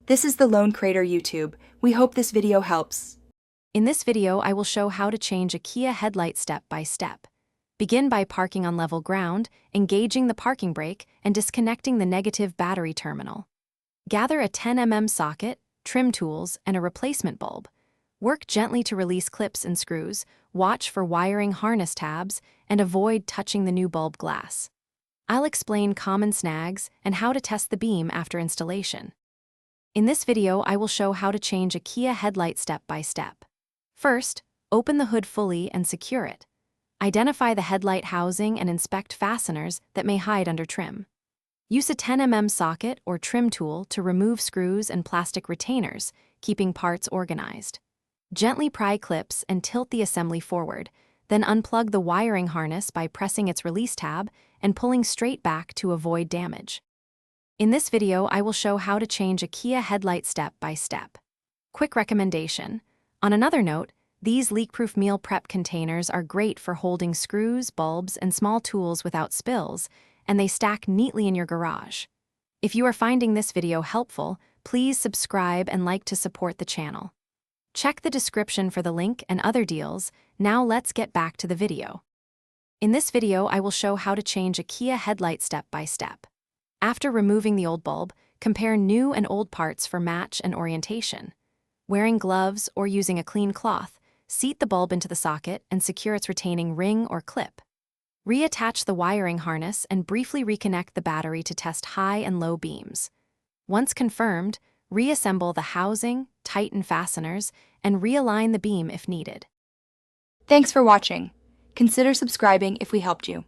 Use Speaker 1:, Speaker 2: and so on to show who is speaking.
Speaker 1: This is the Lone Crater YouTube. We hope this video helps.
Speaker 2: In this video, I will show how to change a Kia headlight step by step. Begin by parking on level ground, engaging the parking brake, and disconnecting the negative battery terminal. Gather a 10 mm socket, trim tools, and a replacement bulb. Work gently to release clips and screws, watch for wiring harness tabs, and avoid touching the new bulb glass. I'll explain common snags and how to test the beam after installation. In this video, I will show how to change a Kia headlight step by step. First, open the hood fully and secure it. Identify the headlight housing and inspect fasteners that may hide under trim. Use a 10 mm socket or trim tool to remove screws and plastic retainers, keeping parts organized. Gently pry clips and tilt the assembly forward, then unplug the wiring harness by pressing its release tab and pulling straight back to avoid damage. In this video, I will show how to change a Kia headlight step by step. Quick recommendation. On another note, these leak-proof meal prep containers are great for holding screws, bulbs, and small tools without spills, and they stack neatly in your garage. If you are finding this video helpful, please subscribe and like to support the channel. Check the description for the link and other deals. Now let's get back to the video. In this video, I will show how to change a Kia headlight step by step. After removing the old bulb, compare new and old parts for match and orientation. Wearing gloves or using a clean cloth, seat the bulb into the socket and secure its retaining ring or clip. Reattach the wiring harness and briefly reconnect the battery to test high and low beams. Once confirmed, reassemble the housing, tighten fasteners, and realign the beam if needed.
Speaker 1: Thanks for watching. Consider subscribing if we helped you.